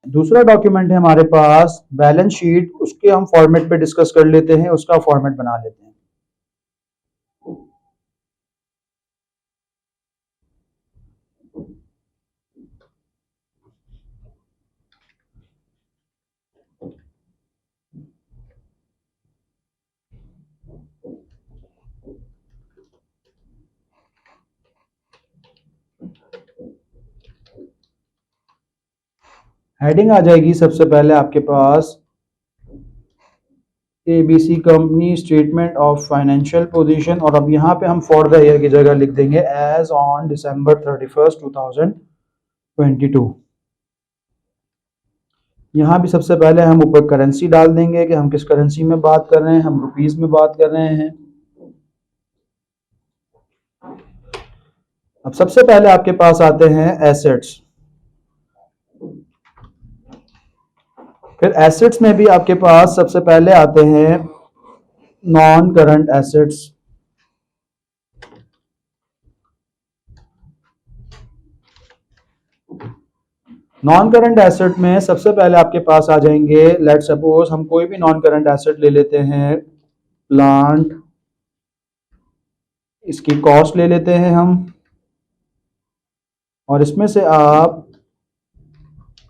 दूसरा डॉक्यूमेंट है हमारे पास बैलेंस शीट, उसके हम फॉर्मेट पे डिस्कस कर लेते हैं, उसका फॉर्मेट बना लेते हैं। हेडिंग आ जाएगी सबसे पहले आपके पास ABC company statement of financial position, और अब यहाँ पे हम फॉर द ईयर की जगह लिख देंगे एज ऑन December 31st 2022। यहाँ भी सबसे पहले हम ऊपर करेंसी डाल देंगे कि हम किस करेंसी में बात कर रहे हैं, हम रुपीस में बात कर रहे हैं। अब सबसे पहले आपके पास आते हैं एसेट्स, फिर एसेट्स में भी आपके पास सबसे पहले आते हैं non current assets. Non current asset में सबसे पहले आपके पास आ जाएंगे, लेट सपोज हम कोई भी नॉन करंट एसेट ले लेते हैं, प्लांट, इसकी कॉस्ट ले लेते हैं हम, और इसमें से आप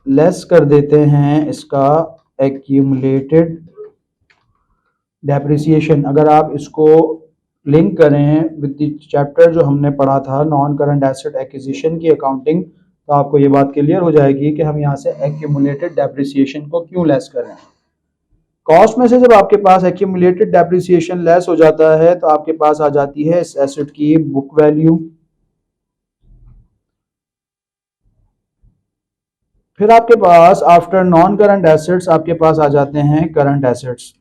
लेस कर देते हैं इसका एक्यूमुलेटेड डेप्रिसिएशन। अगर आप इसको लिंक करें विद द चैप्टर जो हमने पढ़ा था नॉन करंट एसेट एक्विजिशन की अकाउंटिंग, तो आपको ये बात क्लियर हो जाएगी कि हम यहाँ से एक्यूमुलेटेड डेप्रिसिएशन को क्यों लेस कर रहे हैं। कॉस्ट में से जब आपके पास एक्यूमुलेटेड डेप्रिसिएशन लेस हो जाता है तो आपके पास आ जाती है इस एसेट की बुक वैल्यू। फिर आपके पास आफ्टर नॉन करंट एसेट्स आपके पास आ जाते हैं करंट एसेट्स।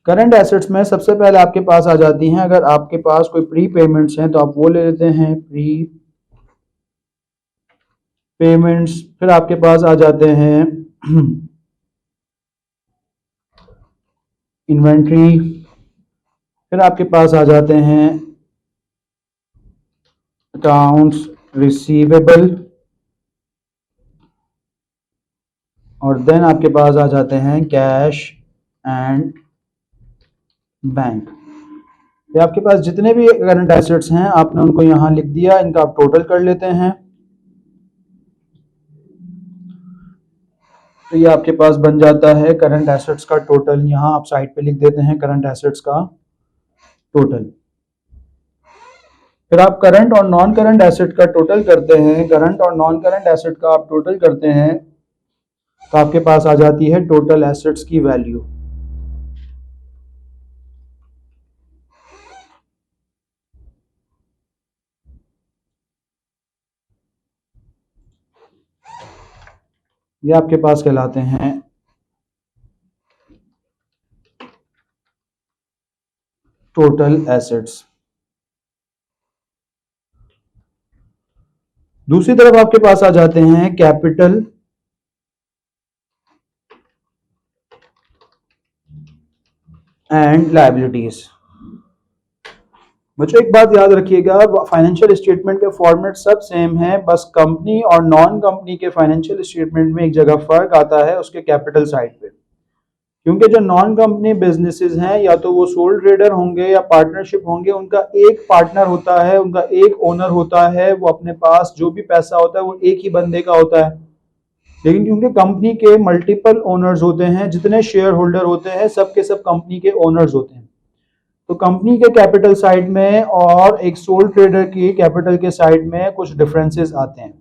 करंट एसेट्स में सबसे पहले आपके पास आ जाती हैं, अगर आपके पास कोई प्री पेमेंट्स हैं तो आप वो ले लेते हैं, प्री पेमेंट्स। फिर आपके पास आ जाते हैं इन्वेंट्री, फिर आपके पास आ जाते हैं अकाउंट्स रिसीवेबल, और देन आपके पास आ जाते हैं कैश एंड बैंक। ये आपके पास जितने भी करंट एसेट्स हैं आपने उनको यहाँ लिख दिया, इनका आप टोटल कर लेते हैं। तो ये आपके पास बन जाता है करंट एसेट्स का टोटल, यहाँ आप साइड पे लिख देते हैं करंट एसेट्स का टोटल। फिर आप करंट और नॉन करंट एसेट का टोटल करते हैं, करंट और नॉन करंट एसेट का आप टोटल करते हैं तो आपके पास आ जाती है टोटल एसेट्स की वैल्यू। ये आपके पास कहलाते हैं टोटल एसेट्स। दूसरी तरफ आपके पास आ जाते हैं कैपिटल एंड लायबिलिटीज। बच्चों एक बात याद रखिएगा, फाइनेंशियल स्टेटमेंट के फॉर्मेट सब सेम है, बस कंपनी और नॉन कंपनी के फाइनेंशियल स्टेटमेंट में एक जगह फर्क आता है उसके कैपिटल साइड पे। क्योंकि जो नॉन कंपनी बिजनेसेस हैं या तो वो सोल ट्रेडर होंगे या पार्टनरशिप होंगे, उनका एक पार्टनर होता है, उनका एक ओनर होता है, वो अपने पास जो भी पैसा होता है वो एक ही बंदे का होता है। लेकिन क्योंकि कंपनी के मल्टीपल ओनर्स होते हैं, जितने शेयर होल्डर होते हैं सब के सब कंपनी के ओनर्स होते हैं, तो कंपनी के कैपिटल साइड में और एक सोल ट्रेडर की कैपिटल के साइड में कुछ डिफरेंसेस आते हैं।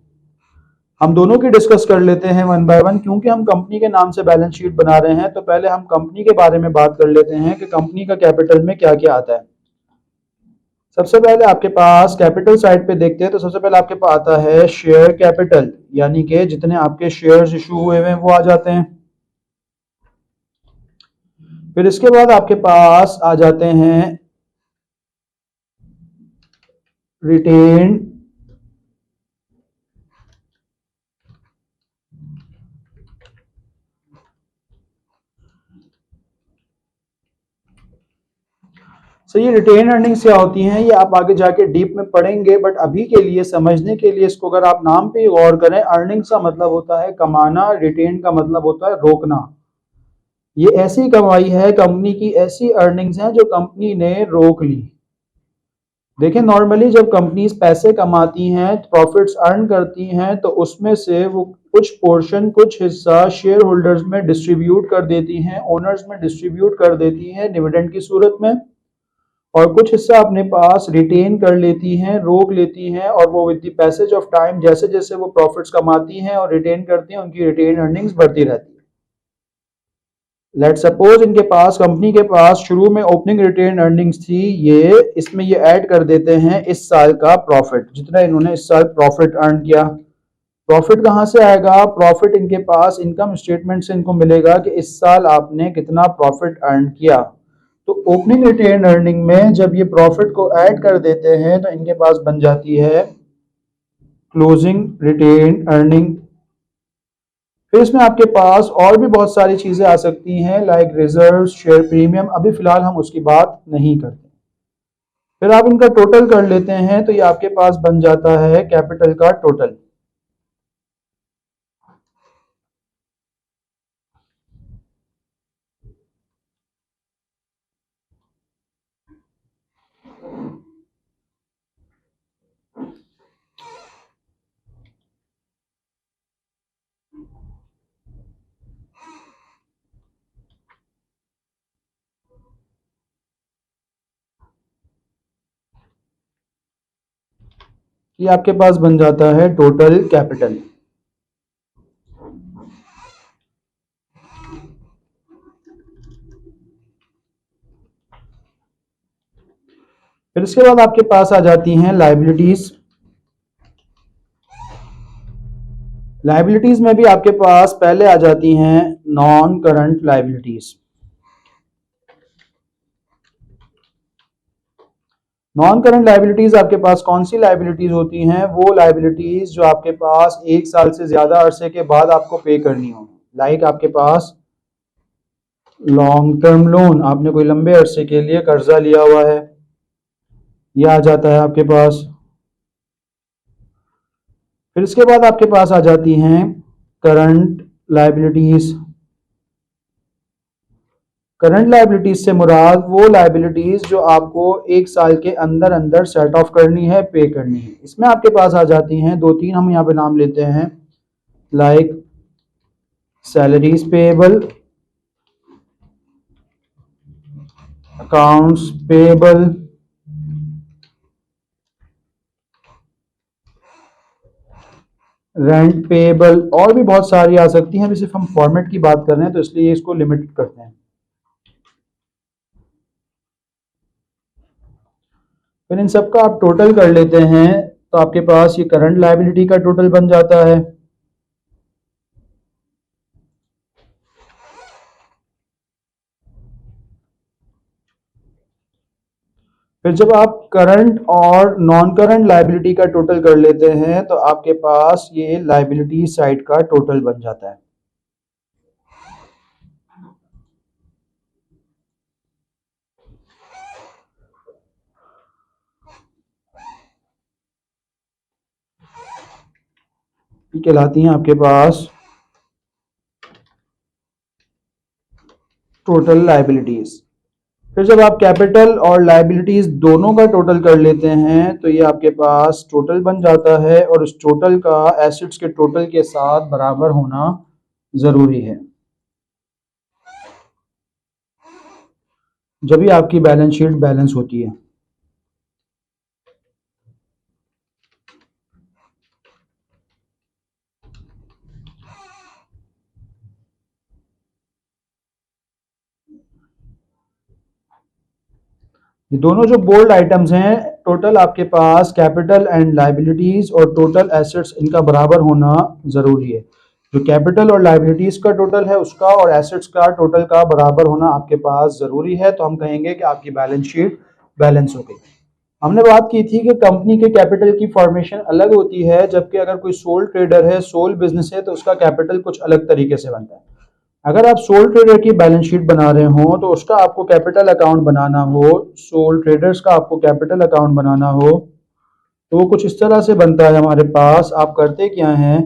हम दोनों की डिस्कस कर लेते हैं वन बाय वन। क्योंकि हम कंपनी के नाम से बैलेंस शीट बना रहे हैं तो पहले हम कंपनी के बारे में बात कर लेते हैं कि कंपनी का कैपिटल में क्या क्या आता है। सबसे पहले आपके पास कैपिटल साइड पे देखते हैं तो सबसे पहले आपके पास आता है शेयर कैपिटल, यानी कि जितने आपके शेयर्स इशू हुए हैं वो आ जाते हैं। फिर इसके बाद आपके पास आ जाते हैं रिटेन सो ये रिटेन अर्निंग्स क्या होती हैं, ये आप आगे जाके डीप में पढ़ेंगे, बट अभी के लिए समझने के लिए इसको अगर आप नाम पे गौर करें, अर्निंग्स का मतलब होता है कमाना, रिटेन का मतलब होता है रोकना। ये ऐसी कमाई है, कंपनी की ऐसी अर्निंग्स हैं जो कंपनी ने रोक ली। देखिए नॉर्मली जब कंपनीज पैसे कमाती हैं, प्रॉफिट्स अर्न करती हैं, तो उसमें से वो कुछ पोर्शन, कुछ हिस्सा शेयर होल्डर्स में डिस्ट्रीब्यूट कर देती हैं, ओनर्स में डिस्ट्रीब्यूट कर देती हैं डिविडेंड की सूरत में, और कुछ हिस्सा अपने पास रिटेन कर लेती हैं, रोक लेती हैं, और वो with the passage of time जैसे जैसे वो प्रॉफिट्स कमाती हैं और रिटेन करती हैं, उनकी रिटेन अर्निंग्स बढ़ती रहती है। लेट सपोज इनके पास, कंपनी के पास शुरू में ओपनिंग रिटेन अर्निंग्स थी, ये इसमें ये ऐड कर देते हैं इस साल का प्रॉफिट, जितना इन्होंने इस साल प्रॉफिट अर्न किया। प्रॉफिट कहाँ से आएगा? प्रॉफिट इनके पास इनकम स्टेटमेंट से इनको मिलेगा कि इस साल आपने कितना प्रॉफिट अर्न किया। तो ओपनिंग रिटेन अर्निंग में जब ये प्रॉफिट को ऐड कर देते हैं तो इनके पास बन जाती है क्लोजिंग रिटेन अर्निंग। फिर इसमें आपके पास और भी बहुत सारी चीजें आ सकती हैं, लाइक रिजर्व, शेयर प्रीमियम, अभी फिलहाल हम उसकी बात नहीं करते। फिर आप इनका टोटल कर लेते हैं तो ये आपके पास बन जाता है कैपिटल का टोटल। ये आपके पास बन जाता है टोटल कैपिटल। फिर इसके बाद आपके पास आ जाती हैं लाइबिलिटीज। लाइबिलिटीज में भी आपके पास पहले आ जाती हैं non current liabilities. Non current liabilities आपके पास कौन सी लाइबिलिटीज होती हैं? वो लाइबिलिटीज जो आपके पास एक साल से ज्यादा अरसे के बाद आपको पे करनी हो, लाइक आपके पास लॉन्ग टर्म लोन, आपने कोई लंबे अरसे के लिए कर्जा लिया हुआ है, ये आ जाता है आपके पास। फिर इसके बाद आपके पास आ जाती हैं करंट लाइबिलिटीज। करंट लाइबिलिटीज से मुराद वो लाइबिलिटीज जो आपको एक साल के अंदर अंदर सेट ऑफ करनी है, पे करनी है। इसमें आपके पास आ जाती हैं दो तीन, हम यहाँ पे नाम लेते हैं, like salaries payable, accounts payable, rent payable, और भी बहुत सारी आ सकती हैं। अभी सिर्फ हम फॉर्मेट की बात कर रहे हैं तो इसलिए इसको लिमिट करते हैं। फिर इन सब का आप टोटल कर लेते हैं तो आपके पास ये करंट लायबिलिटी का टोटल बन जाता है। फिर जब आप करंट और नॉन करंट लायबिलिटी का टोटल कर लेते हैं तो आपके पास ये लायबिलिटी साइड का टोटल बन जाता है। ये कहलाती हैं आपके पास टोटल लायबिलिटीज। फिर जब आप कैपिटल और लायबिलिटीज दोनों का टोटल कर लेते हैं तो ये आपके पास टोटल बन जाता है, और उस टोटल का एसेट्स के टोटल के साथ बराबर होना जरूरी है, जब भी आपकी बैलेंस शीट बैलेंस होती है। ये दोनों जो बोल्ड आइटम्स हैं, टोटल आपके पास कैपिटल एंड लायबिलिटीज और टोटल एसेट्स, इनका बराबर होना जरूरी है। जो कैपिटल और लायबिलिटीज का टोटल है उसका और एसेट्स का टोटल का बराबर होना आपके पास जरूरी है, तो हम कहेंगे कि आपकी बैलेंस शीट बैलेंस हो गई। हमने बात की थी कि कंपनी के कैपिटल की फॉर्मेशन अलग होती है, जबकि अगर कोई सोल ट्रेडर है, सोल बिजनेस है, तो उसका कैपिटल कुछ अलग तरीके से बनता है। अगर आप सोल ट्रेडर की बैलेंस शीट बना रहे हो तो उसका आपको कैपिटल अकाउंट बनाना हो, सोल ट्रेडर्स का आपको कैपिटल अकाउंट बनाना हो तो वो कुछ इस तरह से बनता है हमारे पास। आप करते क्या हैं,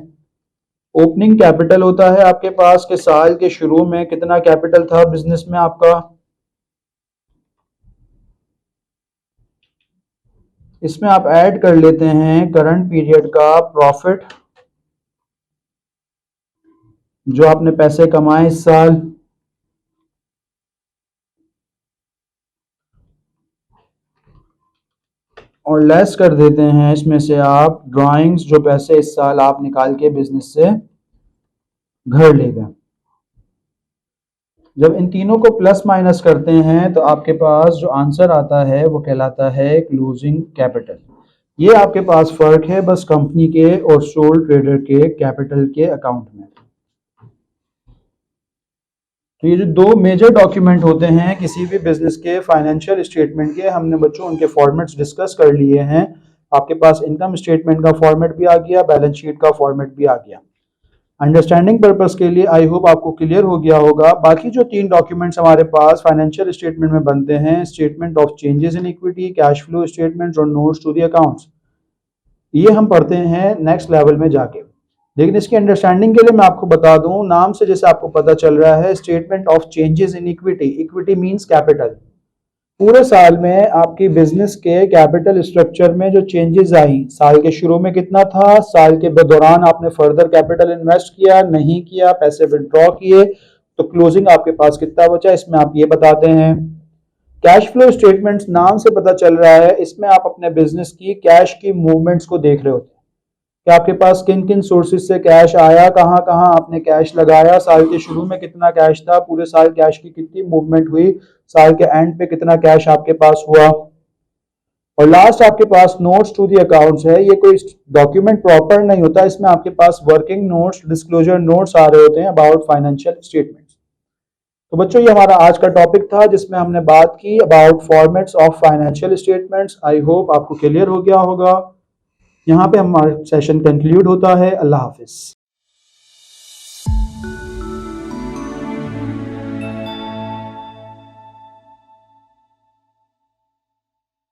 ओपनिंग कैपिटल होता है आपके पास के साल के शुरू में कितना कैपिटल था बिजनेस में आपका, इसमें आप ऐड कर लेते हैं करंट पीरियड का प्रॉफिट जो आपने पैसे कमाए इस साल, और लेस कर देते हैं इसमें से आप ड्राइंग्स जो पैसे इस साल आप निकाल के बिजनेस से घर ले गए। जब इन तीनों को प्लस माइनस करते हैं तो आपके पास जो आंसर आता है वो कहलाता है क्लोजिंग कैपिटल। ये आपके पास फर्क है बस कंपनी के और सोल ट्रेडर के कैपिटल के अकाउंट में। तो ये जो दो मेजर डॉक्यूमेंट होते हैं किसी भी बिजनेस के फाइनेंशियल स्टेटमेंट के, हमने बच्चों उनके फॉर्मेट्स डिस्कस कर लिए हैं। आपके पास इनकम स्टेटमेंट का फॉर्मेट भी आ गया, बैलेंस शीट का फॉर्मेट भी आ गया। अंडरस्टैंडिंग पर्पस के लिए आई होप आपको क्लियर हो गया होगा। बाकी जो तीन डॉक्यूमेंट्स हमारे पास फाइनेंशियल स्टेटमेंट में बनते हैं, statement of changes in equity, cash flow statements और नोट्स टू द अकाउंट्स, ये हम पढ़ते हैं नेक्स्ट लेवल में जाके। लेकिन इसकी अंडरस्टैंडिंग के लिए मैं आपको बता दूं, नाम से जैसे आपको पता चल रहा है statement of changes in equity, equity means capital. पूरे साल में आपकी बिजनेस के कैपिटल स्ट्रक्चर में जो चेंजेस आई, साल के शुरू में कितना था, साल के दौरान आपने फर्दर कैपिटल इन्वेस्ट किया नहीं किया, पैसे विड्रॉ किए, तो क्लोजिंग आपके पास कितना बचा, इसमें आप ये बताते हैं। कैश फ्लो स्टेटमेंट्स नाम से पता चल रहा है, इसमें आप अपने बिजनेस की कैश की मूवमेंट्स को देख रहे होते हैं कि आपके पास किन किन सोर्सेज से कैश आया, कहाँ कहाँ आपने कैश लगाया, साल के शुरू में कितना कैश था, पूरे साल कैश की कितनी मूवमेंट हुई, साल के एंड पे कितना कैश आपके पास हुआ, और लास्ट आपके पास नोट्स टू दी अकाउंट्स है। ये कोई डॉक्यूमेंट प्रॉपर नहीं होता, इसमें आपके पास वर्किंग नोट्स, डिस्क्लोजर नोट्स आ रहे होते हैं अबाउट फाइनेंशियल स्टेटमेंट्स। तो बच्चों ये हमारा आज का टॉपिक था जिसमें हमने बात की about formats of financial statements. I hope आपको क्लियर हो गया होगा। यहाँ पे हमारा सेशन कंक्लूड होता है। अल्लाह हाफिज।